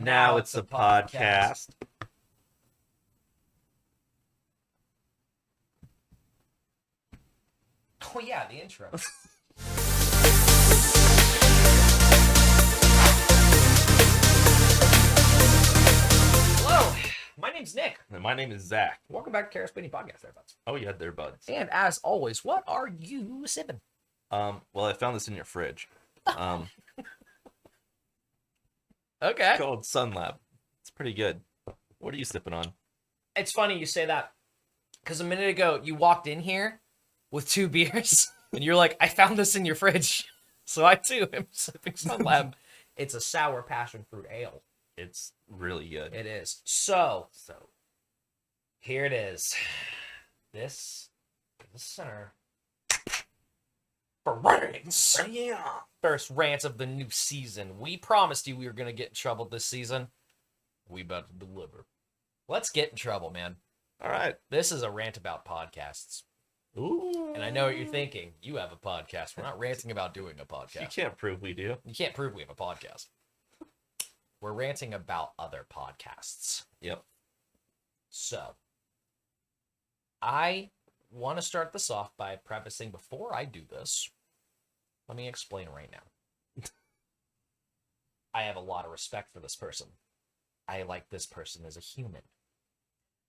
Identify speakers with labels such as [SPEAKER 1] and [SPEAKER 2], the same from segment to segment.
[SPEAKER 1] Now it's a podcast.
[SPEAKER 2] Oh yeah, the intro. Hello, my name's Nick.
[SPEAKER 1] And my name is Zach.
[SPEAKER 2] Welcome back to Careless Podcast, there, buds.
[SPEAKER 1] Oh, you had their buds.
[SPEAKER 2] And as always, what are you sipping?
[SPEAKER 1] Well, I found this in your fridge.
[SPEAKER 2] Okay.
[SPEAKER 1] It's called Sun Lab. It's pretty good. What are you sipping on?
[SPEAKER 2] It's funny you say that, because a minute ago you walked in here with 2 beers, and you're like, I found this in your fridge. So I too am sipping Sun Lab. It's a sour passion fruit ale.
[SPEAKER 1] It's really good.
[SPEAKER 2] It is. So here it is. This is the center for Rants.
[SPEAKER 1] Yeah.
[SPEAKER 2] First rants of the new season. We promised you we were going to get in trouble this season. We about to deliver. Let's get in trouble, man.
[SPEAKER 1] All right.
[SPEAKER 2] This is a rant about podcasts.
[SPEAKER 1] Ooh.
[SPEAKER 2] And I know what you're thinking. You have a podcast. We're not ranting about doing a podcast.
[SPEAKER 1] You can't prove we do.
[SPEAKER 2] You can't prove we have a podcast. We're ranting about other podcasts.
[SPEAKER 1] Yep.
[SPEAKER 2] So, I want to start this off by prefacing, before I do this, let me explain right now. I have a lot of respect for this person. I like this person as a human.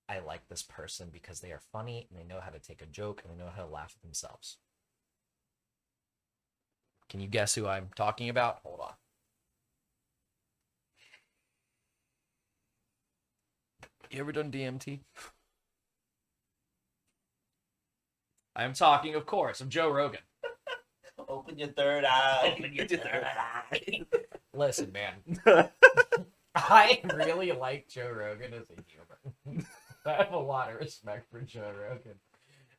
[SPEAKER 2] I like this person because they are funny and they know how to take a joke and they know how to laugh at themselves. Can you guess who I'm talking about? Hold on. You ever done DMT? I'm talking, of course, of Joe Rogan.
[SPEAKER 1] Open your third eye.
[SPEAKER 2] Open your third eye. Listen, man. I really like Joe Rogan as a human. I have a lot of respect for Joe Rogan.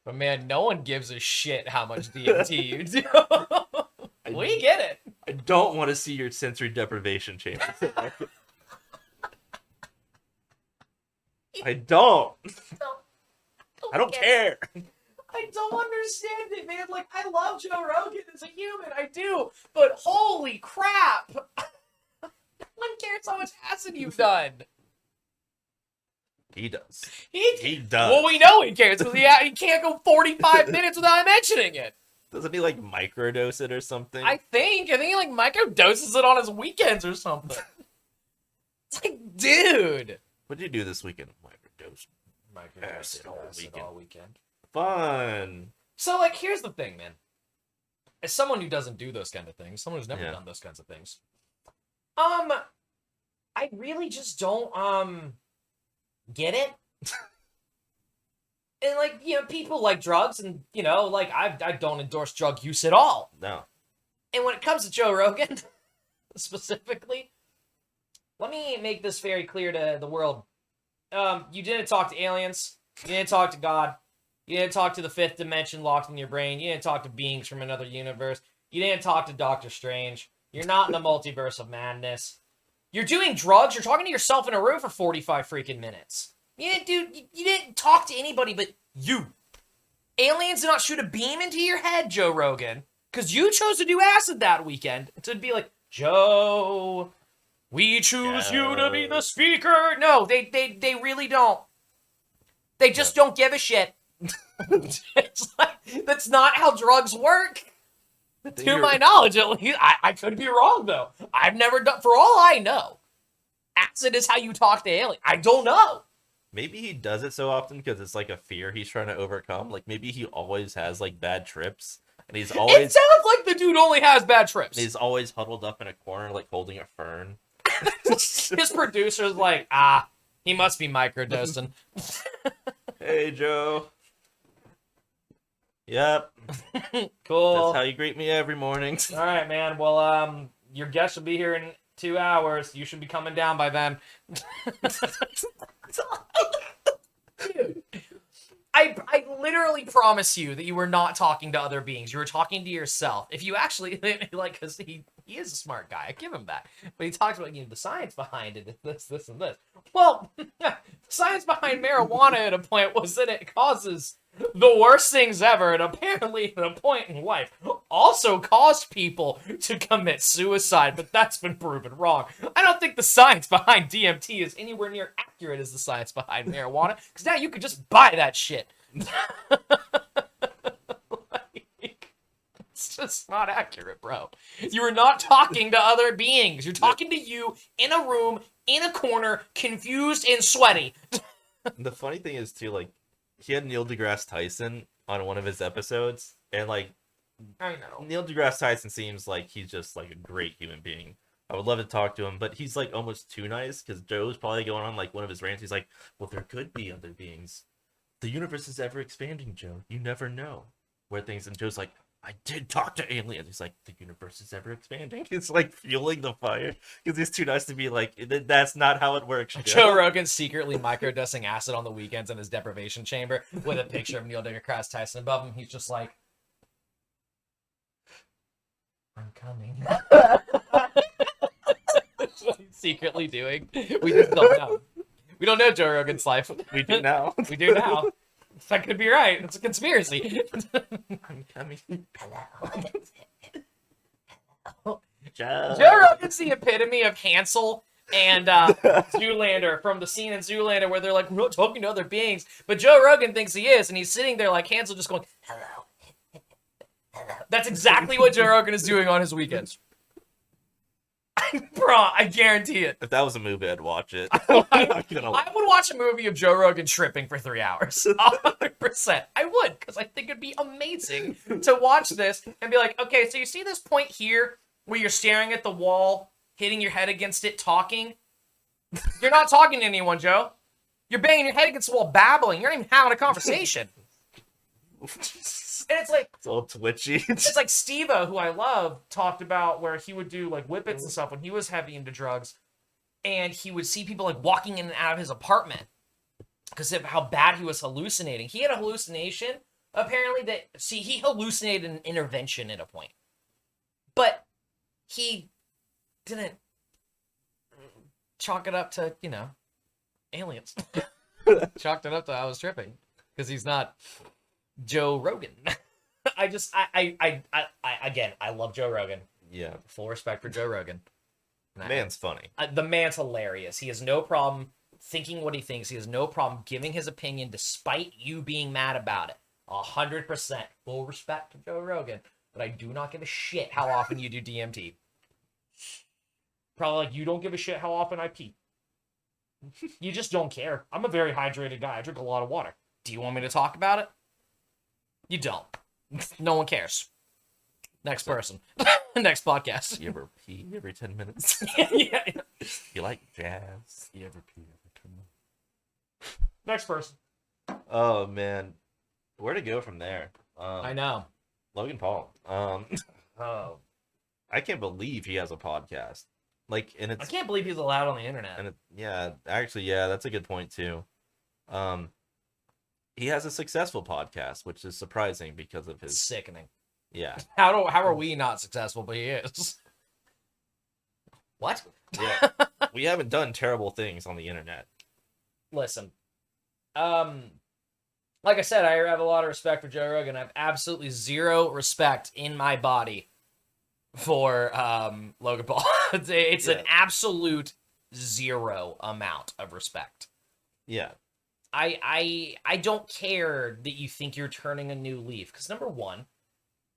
[SPEAKER 2] But man, no one gives a shit how much DMT you do. We get it.
[SPEAKER 1] I don't want to see your sensory deprivation chamber. I don't. I don't care.
[SPEAKER 2] I don't understand it, man. Like, I love Joe Rogan as a human. I do. But holy crap. No one cares how much acid you've done.
[SPEAKER 1] He does.
[SPEAKER 2] He
[SPEAKER 1] does.
[SPEAKER 2] Well, we know he cares because he can't go 45 minutes without mentioning it.
[SPEAKER 1] Doesn't he like microdose it or something?
[SPEAKER 2] I think he like microdoses it on his weekends or something. It's like, dude.
[SPEAKER 1] What did you do this weekend? Microdose.
[SPEAKER 2] Acid all weekend.
[SPEAKER 1] Fun.
[SPEAKER 2] So, like, here's the thing, man. As someone who doesn't do those kind of things, someone who's never done those kinds of things, I really just don't, get it. And, like, you know, people like drugs, and, you know, like, I don't endorse drug use at all.
[SPEAKER 1] No.
[SPEAKER 2] And when it comes to Joe Rogan, specifically, let me make this very clear to the world. You didn't talk to aliens. You didn't talk to God. You didn't talk to the 5th dimension locked in your brain. You didn't talk to beings from another universe. You didn't talk to Doctor Strange. You're not in the multiverse of madness. You're doing drugs. You're talking to yourself in a room for 45 freaking minutes. You didn't talk to anybody but you. Aliens did not shoot a beam into your head, Joe Rogan, because you chose to do acid that weekend. To be like, Joe, we choose you to be the speaker. No, they really don't. They just don't give a shit. It's like, that's not how drugs work. To my knowledge, at least. I could be wrong, though. I've never done, for all I know, acid is how you talk to aliens. I don't know.
[SPEAKER 1] Maybe he does it so often because it's like a fear he's trying to overcome. Like, maybe he always has, like, bad trips. And he's always...
[SPEAKER 2] It sounds like the dude only has bad trips.
[SPEAKER 1] He's always huddled up in a corner, like, holding a fern.
[SPEAKER 2] His producer's like, he must be microdosing.
[SPEAKER 1] Hey, Joe. Yep.
[SPEAKER 2] Cool.
[SPEAKER 1] That's how you greet me every morning.
[SPEAKER 2] All right, man. Well, your guest will be here in 2 hours. You should be coming down by then. Dude, I literally promise you that you were not talking to other beings. You were talking to yourself. If you actually, like, because he is a smart guy. I give him that. But he talks about, the science behind it, this, and this. Well, the science behind marijuana at a point was that it causes the worst things ever, and apparently at a point in life, also caused people to commit suicide, but that's been proven wrong. I don't think the science behind DMT is anywhere near accurate as the science behind marijuana, because now you could just buy that shit. It's just not accurate, bro. You are not talking to other beings. You're talking to you in a room, in a corner, confused and sweaty.
[SPEAKER 1] The funny thing is, too, like, he had Neil deGrasse Tyson on one of his episodes, and, like,
[SPEAKER 2] I know.
[SPEAKER 1] Neil deGrasse Tyson seems like he's just, like, a great human being. I would love to talk to him, but he's, like, almost too nice, because Joe's probably going on, like, one of his rants. He's like, well, there could be other beings. The universe is ever expanding, Joe. You never know where things... And Joe's like, I did talk to aliens. He's like, the universe is ever expanding. It's like fueling the fire because he's too nice to be like, that's not how it works.
[SPEAKER 2] Joe Rogan secretly microdosing acid on the weekends in his deprivation chamber with a picture of Neil deGrasse Tyson above him. He's just like, I'm coming. That's what he's secretly doing. We just don't know. We don't know Joe Rogan's life.
[SPEAKER 1] We do now.
[SPEAKER 2] We do now. That could be right. It's a conspiracy.
[SPEAKER 1] I'm coming.
[SPEAKER 2] Hello.
[SPEAKER 1] Joe.
[SPEAKER 2] Joe Rogan's the epitome of Hansel and Zoolander from the scene in Zoolander where they're like, we're not talking to other beings. But Joe Rogan thinks he is, and he's sitting there like Hansel just going, hello. Hello. That's exactly what Joe Rogan is doing on his weekends. Bro, I guarantee it.
[SPEAKER 1] If that was a movie, I'd watch it.
[SPEAKER 2] I would watch a movie of Joe Rogan tripping for 3 hours. 100%. I would, because I think it'd be amazing to watch this and be like, okay, so you see this point here where you're staring at the wall, hitting your head against it, talking? You're not talking to anyone, Joe. You're banging your head against the wall, babbling. You're not even having a conversation. And it's like,
[SPEAKER 1] it's all twitchy.
[SPEAKER 2] It's like Steve-O, who I love, talked about where he would do like whippets and stuff when he was heavy into drugs, and he would see people like walking in and out of his apartment because of how bad he was hallucinating. He had a hallucination, apparently, he hallucinated an intervention at a point, but he didn't chalk it up to, aliens. Chalked it up to I was tripping because he's not Joe Rogan. Again, I love Joe Rogan.
[SPEAKER 1] Yeah.
[SPEAKER 2] Full respect for Joe Rogan.
[SPEAKER 1] Man's funny.
[SPEAKER 2] The man's hilarious. He has no problem thinking what he thinks. He has no problem giving his opinion despite you being mad about it. 100%. Full respect to Joe Rogan. But I do not give a shit how often you do DMT. Probably like you don't give a shit how often I pee. You just don't care. I'm a very hydrated guy. I drink a lot of water. Do you want me to talk about it? You don't. No one cares. Next person. Next podcast.
[SPEAKER 1] You ever pee every 10 minutes?
[SPEAKER 2] Yeah.
[SPEAKER 1] You like jazz? You ever pee every 10 minutes?
[SPEAKER 2] Next person.
[SPEAKER 1] Oh, man. Where to go from there?
[SPEAKER 2] I know.
[SPEAKER 1] Logan Paul.
[SPEAKER 2] Oh.
[SPEAKER 1] I can't believe he has a podcast. Like, and it's...
[SPEAKER 2] I can't believe he's allowed on the internet.
[SPEAKER 1] And that's a good point, too. He has a successful podcast, which is surprising because of his...
[SPEAKER 2] Sickening.
[SPEAKER 1] Yeah.
[SPEAKER 2] How are we not successful, but he is? What?
[SPEAKER 1] Yeah. We haven't done terrible things on the internet.
[SPEAKER 2] Listen. Like I said, I have a lot of respect for Joe Rogan. I have absolutely zero respect in my body for Logan Paul. It's an absolute zero amount of respect.
[SPEAKER 1] Yeah.
[SPEAKER 2] I don't care that you think you're turning a new leaf. Because number one,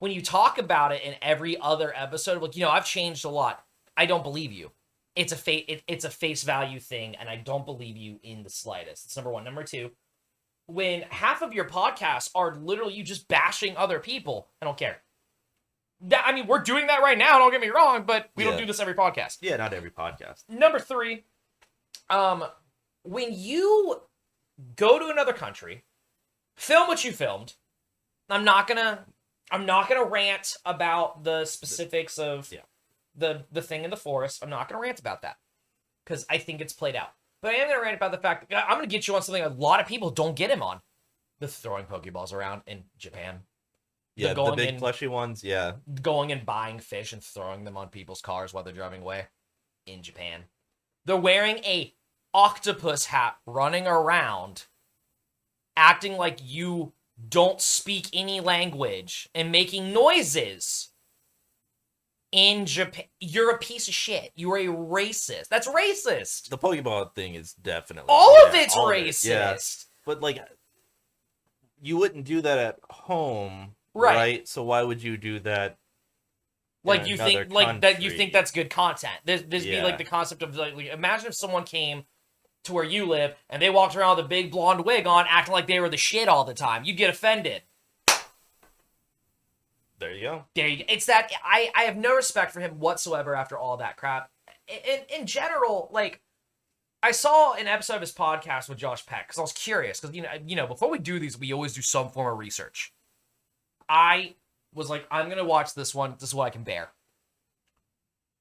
[SPEAKER 2] when you talk about it in every other episode, like, I've changed a lot. I don't believe you. It's a face value thing, and I don't believe you in the slightest. It's number one. Number two, when half of your podcasts are literally you just bashing other people, I don't care. I mean, we're doing that right now, don't get me wrong, but we don't do this every podcast.
[SPEAKER 1] Yeah, not every podcast.
[SPEAKER 2] Number three, when you go to another country, film what you filmed. I'm not gonna rant about the specifics of the thing in the forest. I'm not gonna rant about that because I think it's played out. But I am gonna rant about the fact that I'm gonna get you on something a lot of people don't get him on: the throwing Pokeballs around in Japan.
[SPEAKER 1] Yeah, the big fleshy ones. Yeah,
[SPEAKER 2] going and buying fish and throwing them on people's cars while they're driving away in Japan. They're wearing a octopus hat, running around, acting like you don't speak any language and making noises in Japan, you're a piece of shit. You're a racist. That's racist.
[SPEAKER 1] The Pokeball thing is definitely
[SPEAKER 2] All of it's
[SPEAKER 1] all of
[SPEAKER 2] racist.
[SPEAKER 1] yeah. But like, you wouldn't do that at home,
[SPEAKER 2] Right.
[SPEAKER 1] right? So why would you do that?
[SPEAKER 2] Like you think like that you think that's good content. This be like the concept of like imagine if someone came to where you live and they walked around with a big blonde wig on acting like they were the shit all the time. You'd get offended.
[SPEAKER 1] There you go.
[SPEAKER 2] There you go. It's that I have no respect for him whatsoever after all that crap. In general, like I saw an episode of his podcast with Josh Peck because I was curious because you know before we do these we always do some form of research. I was like, I'm gonna watch this one. This is what I can bear.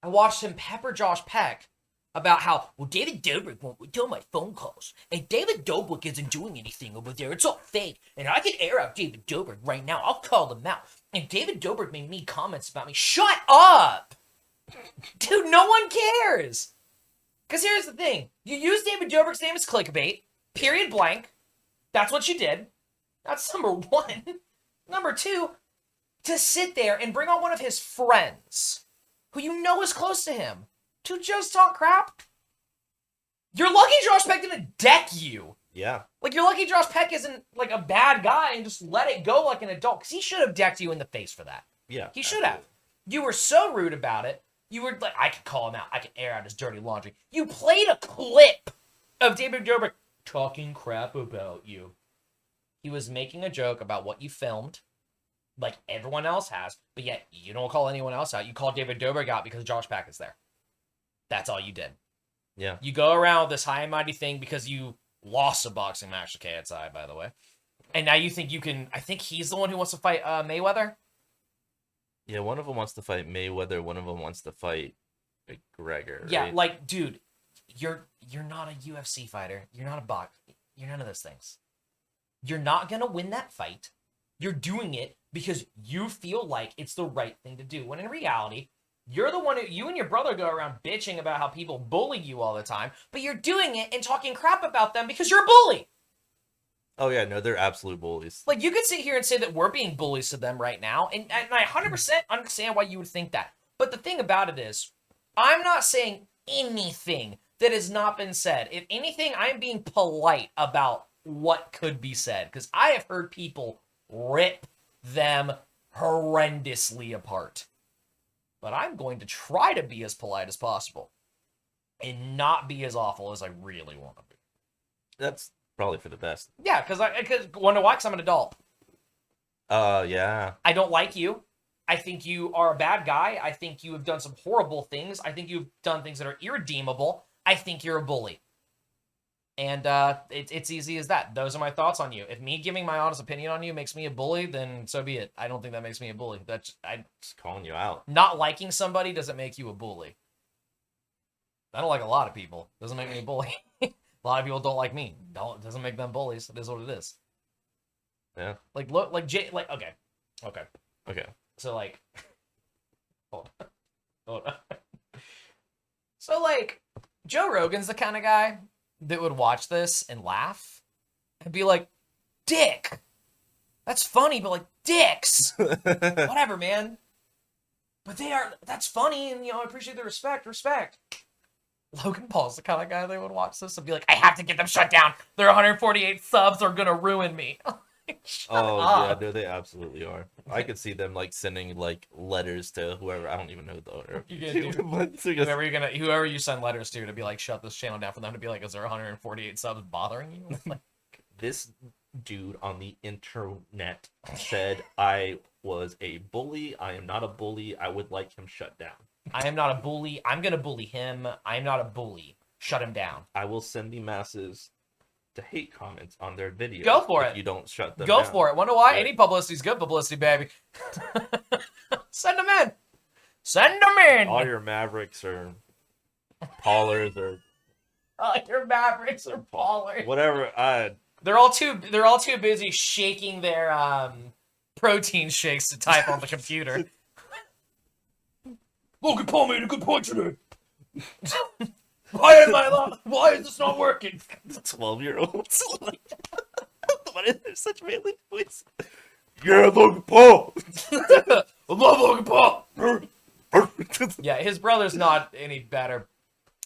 [SPEAKER 2] I watched him pepper Josh Peck about how, well, David Dobrik won't return my phone calls, and David Dobrik isn't doing anything over there. It's all fake, and I can air out David Dobrik right now. I'll call him out. And David Dobrik made me comments about me. Shut up! Dude, no one cares! Because here's the thing. You use David Dobrik's name as clickbait, period blank. That's what you did. That's number one. Number two, to sit there and bring on one of his friends, who you know is close to him, to just talk crap. You're lucky Josh Peck didn't deck you.
[SPEAKER 1] Yeah.
[SPEAKER 2] Like, you're lucky Josh Peck isn't, like, a bad guy and just let it go like an adult. Because he should have decked you in the face for that.
[SPEAKER 1] Yeah.
[SPEAKER 2] He should have. You were so rude about it. You were like, I could call him out. I could air out his dirty laundry. You played a clip of David Dobrik talking crap about you. He was making a joke about what you filmed, like everyone else has, but yet you don't call anyone else out. You call David Dobrik out because Josh Peck is there. That's all you did.
[SPEAKER 1] Yeah.
[SPEAKER 2] You go around with this high and mighty thing because you lost a boxing match to KSI, by the way. And now you think you can... I think he's the one who wants to fight Mayweather?
[SPEAKER 1] Yeah, one of them wants to fight Mayweather. One of them wants to fight McGregor. Right?
[SPEAKER 2] Yeah, like, dude, you're not a UFC fighter. You're not a boxer. You're none of those things. You're not going to win that fight. You're doing it because you feel like it's the right thing to do. When in reality... You're the one who, you and your brother go around bitching about how people bully you all the time, but you're doing it and talking crap about them because you're a bully.
[SPEAKER 1] Oh, yeah, no, they're absolute bullies.
[SPEAKER 2] Like, you could sit here and say that we're being bullies to them right now, and I 100% understand why you would think that. But the thing about it is, I'm not saying anything that has not been said. If anything, I'm being polite about what could be said, because I have heard people rip them horrendously apart. But I'm going to try to be as polite as possible and not be as awful as I really want to be.
[SPEAKER 1] That's probably for the best.
[SPEAKER 2] Yeah, because wonder why? Because I'm an adult.
[SPEAKER 1] Yeah.
[SPEAKER 2] I don't like you. I think you are a bad guy. I think you have done some horrible things. I think you've done things that are irredeemable. I think you're a bully. And it's easy as that. Those are my thoughts on you. If me giving my honest opinion on you makes me a bully, then so be it. I don't think that makes me a bully.
[SPEAKER 1] Just calling you out.
[SPEAKER 2] Not liking somebody doesn't make you a bully. I don't like a lot of people. Doesn't make me a bully. A lot of people don't like me. Doesn't make them bullies. It is what it is.
[SPEAKER 1] Yeah.
[SPEAKER 2] Like look, like Jay, like okay. So like, hold on. So like, Joe Rogan's the kind of guy that would watch this and laugh and be like, dick. That's funny, but like, dicks. Whatever, man. But that's funny, and, I appreciate the respect. Logan Paul's the kind of guy that would watch this and be like, I have to get them shut down. Their 148 subs are gonna ruin me. Shut up.
[SPEAKER 1] Yeah, no, they absolutely are. I could see them like sending like letters to whoever. I don't even know the owner.
[SPEAKER 2] Whoever you send letters to be like, shut this channel down, for them to be like, is there 148 subs bothering you? Like,
[SPEAKER 1] this dude on the internet said I was a bully. I am not a bully. I would like him shut down.
[SPEAKER 2] I am not a bully. I'm gonna bully him. I am not a bully. Shut him down.
[SPEAKER 1] I will send the masses to hate comments on their videos.
[SPEAKER 2] Go for it.
[SPEAKER 1] You don't shut them
[SPEAKER 2] down.
[SPEAKER 1] Go
[SPEAKER 2] for it. Wonder why?
[SPEAKER 1] Right.
[SPEAKER 2] Any publicity is good publicity, baby. Send them in. Send them in.
[SPEAKER 1] All your Mavericks or Paulers or
[SPEAKER 2] all your Mavericks or Paulers.
[SPEAKER 1] Whatever.
[SPEAKER 2] They're all too busy shaking their protein shakes to type on the computer. Logan Paul made a good point today. Why is this not working?
[SPEAKER 1] 12-year-olds. What is there such manly voice? Yeah, Logan Paul.
[SPEAKER 2] I love Logan Paul. Yeah, his brother's not any better.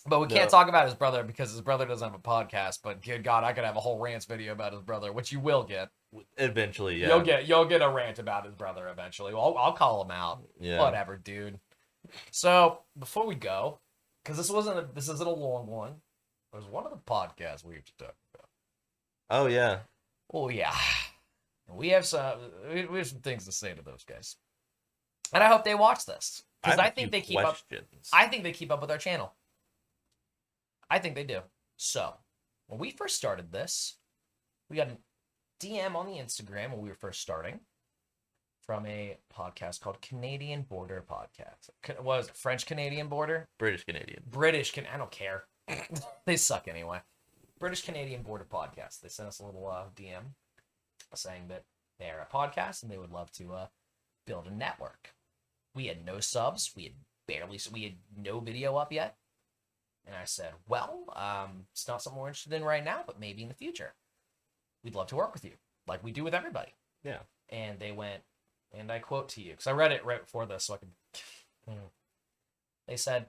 [SPEAKER 2] But we can't talk about his brother because his brother doesn't have a podcast. But good God, I could have a whole rants video about his brother, which you will get.
[SPEAKER 1] Eventually, yeah.
[SPEAKER 2] You'll get a rant about his brother eventually. I'll call him out.
[SPEAKER 1] Yeah.
[SPEAKER 2] Whatever, dude. So before we go, because this isn't a long one. There's one of the podcasts we have to talk about.
[SPEAKER 1] Oh yeah.
[SPEAKER 2] Oh yeah. We have some things to say to those guys, and I hope they watch this because I think they keep up. I think they keep up with our channel. I think they do. So when we first started this, we got a DM on the Instagram when we were first starting from a podcast called Canadian Border Podcast. What was it? French Canadian Border?
[SPEAKER 1] British Canadian.
[SPEAKER 2] I don't care. They suck anyway. British Canadian Border Podcast. They sent us a little DM saying that they're a podcast and they would love to build a network. We had no subs. We had no video up yet. And I said, well, it's not something we're interested in right now, but maybe in the future. We'd love to work with you, like we do with everybody.
[SPEAKER 1] Yeah.
[SPEAKER 2] And they went, and I quote to you, because I read it right before this, so I could. They said,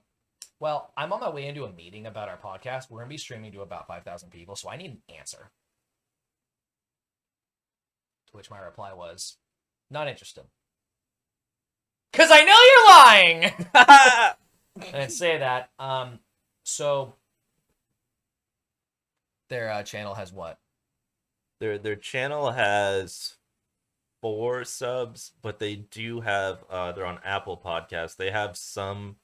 [SPEAKER 2] well, I'm on my way into a meeting about our podcast. We're going to be streaming to about 5,000 people, so I need an answer. To which my reply was, not interested. Because I know you're lying! I didn't say that. So, their channel has what?
[SPEAKER 1] Their channel has 4 subs, but they do have they're on Apple Podcasts. They have some.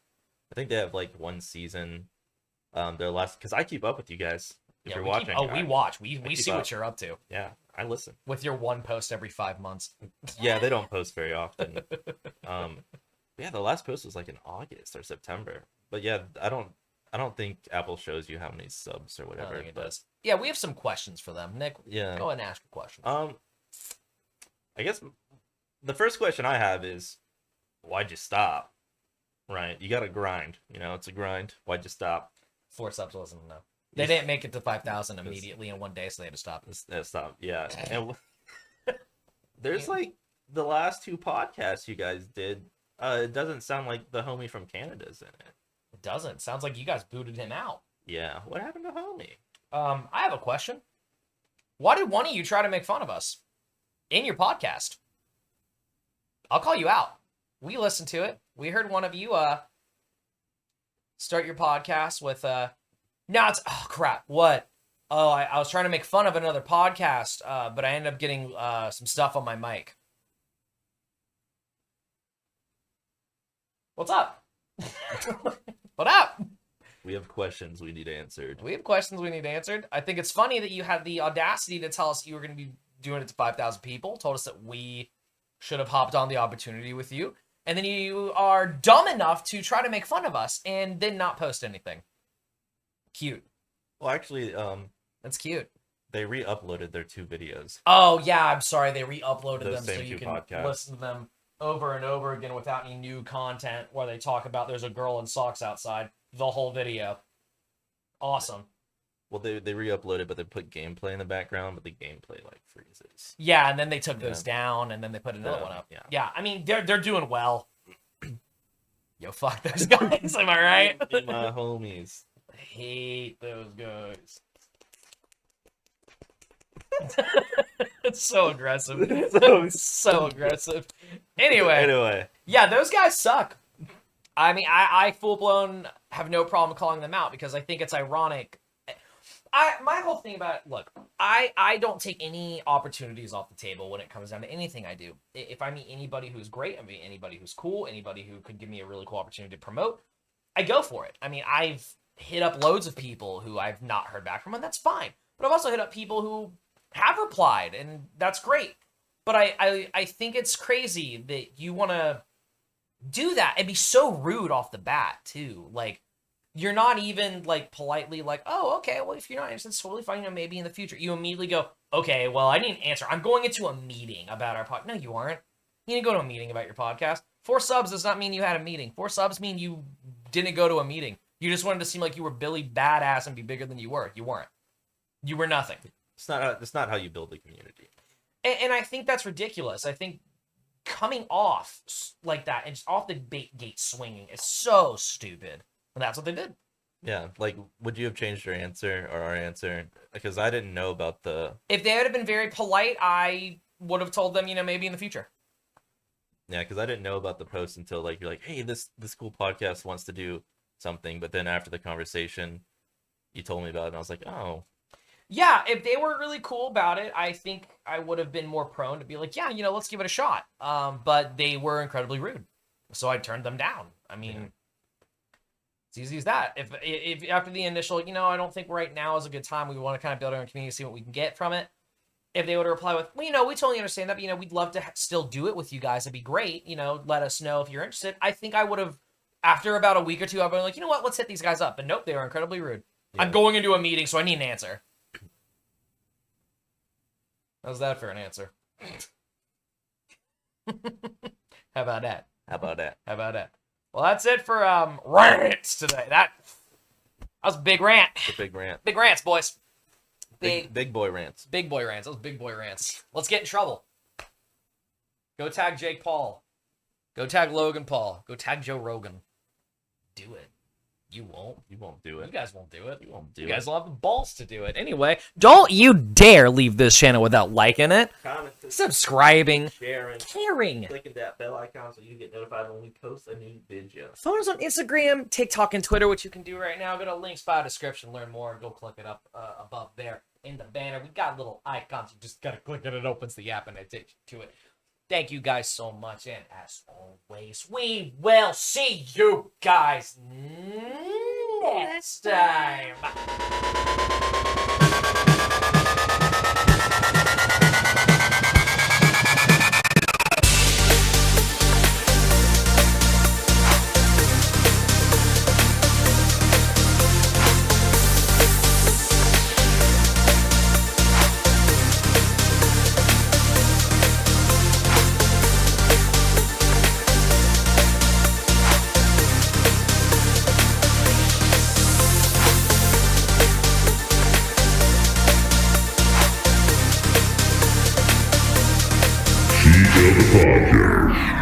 [SPEAKER 1] I think they have like 1 season. Their last, because I keep up with you guys. If you're watching,
[SPEAKER 2] we watch. We see what you're up to.
[SPEAKER 1] Yeah, I listen
[SPEAKER 2] with your 1 post every 5 months.
[SPEAKER 1] Yeah, they don't post very often. Yeah, the last post was like in August or September. But yeah, I don't think Apple shows you how many subs or whatever.
[SPEAKER 2] I don't think it does. Yeah, we have some questions for them. Nick,
[SPEAKER 1] yeah,
[SPEAKER 2] go ahead and ask a question.
[SPEAKER 1] I guess the first question I have is, why'd you stop? Right, you got to grind. You know, it's a grind. Why'd you stop?
[SPEAKER 2] 4 subs wasn't enough. They didn't make it to 5,000 immediately in one day, so they had to stop.
[SPEAKER 1] Stop. Yeah, and there's like the last 2 podcasts you guys did. It doesn't sound like the homie from Canada's in it.
[SPEAKER 2] It doesn't. Sounds like you guys booted him out.
[SPEAKER 1] Yeah. What happened to homie?
[SPEAKER 2] I have a question. Why did one of you try to make fun of us in your podcast? I'll call you out. We listened to it. We heard one of you start your podcast with no, it's oh crap. What? Oh, I was trying to make fun of another podcast, but I ended up getting some stuff on my mic. What's up? What up?
[SPEAKER 1] We have questions we need answered.
[SPEAKER 2] I think it's funny that you had the audacity to tell us you were going to be doing it to 5,000 people. Told us that we should have hopped on the opportunity with you. And then you are dumb enough to try to make fun of us and then not post anything. Cute.
[SPEAKER 1] Well, actually,
[SPEAKER 2] that's cute.
[SPEAKER 1] They re-uploaded their 2 videos.
[SPEAKER 2] Oh, yeah, I'm sorry. They re-uploaded them so you can
[SPEAKER 1] podcasts.
[SPEAKER 2] Listen to them over and over again without any new content where they talk about there's a girl in socks outside the whole video. Awesome.
[SPEAKER 1] Well, they re-uploaded, but they put gameplay in the background, but the gameplay like freezes.
[SPEAKER 2] Yeah, and then they took those down, and then they put another one up. Yeah. I mean, they're doing well. Yo, fuck those guys. Am I right?
[SPEAKER 1] My homies.
[SPEAKER 2] I hate those guys. It's so aggressive. So aggressive. Anyway. Yeah, those guys suck. I mean, I full-blown have no problem calling them out because I think it's ironic. My whole thing about it, look, I don't take any opportunities off the table when it comes down to anything I do. If I meet anybody who's great, I mean, anybody who's cool, anybody who could give me a really cool opportunity to promote, I go for it. I mean, I've hit up loads of people who I've not heard back from, and that's fine. But I've also hit up people who have replied, and that's great. But I think it's crazy that you want to do that and be so rude off the bat, too. Like, you're not even, like, politely like, oh, okay, well, if you're not interested, it's totally fine, you know, maybe in the future. You immediately go, okay, well, I need an answer. I'm going into a meeting about our podcast. No, you aren't. You didn't go to a meeting about your podcast. 4 subs does not mean you had a meeting. 4 subs mean you didn't go to a meeting. You just wanted to seem like you were Billy Badass and be bigger than you were. You weren't. You were nothing.
[SPEAKER 1] It's not how you build a community.
[SPEAKER 2] And I think that's ridiculous. I think coming off like that and just off the gate swinging is so stupid. And that's what they did.
[SPEAKER 1] Yeah, like, would you have changed your answer or our answer? Because I didn't know about the...
[SPEAKER 2] If they would have been very polite, I would have told them, maybe in the future.
[SPEAKER 1] Yeah, because I didn't know about the post until, like, you're like, hey, this cool podcast wants to do something. But then after the conversation, you told me about it, and I was like, oh.
[SPEAKER 2] Yeah, if they were really cool about it, I think I would have been more prone to be like, yeah, let's give it a shot. But they were incredibly rude, so I turned them down. I mean, it's easy as that. If after the initial, I don't think right now is a good time. We want to kind of build our own community, see what we can get from it. If they were to reply with, well, we totally understand that, but, we'd love to still do it with you guys. It'd be great. Let us know if you're interested. I think I would have, after about a week or two, I've been like, you know what, let's hit these guys up. But nope, they were incredibly rude. Yeah. I'm going into a meeting, so I need an answer. How's that for an answer? How about that? Well, that's it for rants today. That was a big rant.
[SPEAKER 1] It's a big rant.
[SPEAKER 2] Big rants, boys.
[SPEAKER 1] Big boy rants.
[SPEAKER 2] Big boy rants. Those big boy rants. Let's get in trouble. Go tag Jake Paul. Go tag Logan Paul. Go tag Joe Rogan. Do it. You won't.
[SPEAKER 1] You won't do it.
[SPEAKER 2] You guys won't do it.
[SPEAKER 1] You won't do it.
[SPEAKER 2] You guys don't have the balls to do it. Anyway, don't you dare leave this channel without liking it,
[SPEAKER 1] commenting,
[SPEAKER 2] subscribing,
[SPEAKER 1] sharing,
[SPEAKER 2] caring,
[SPEAKER 1] clicking that bell icon so you get notified when we post a new video.
[SPEAKER 2] Follow us on Instagram, TikTok, and Twitter, which you can do right now. Go to links by description, learn more, and go click it up above there in the banner. We got little icons. You just gotta click it. It opens the app and it takes you to it. Thank you guys so much, and as always, we will see you guys next time.
[SPEAKER 3] Podcast.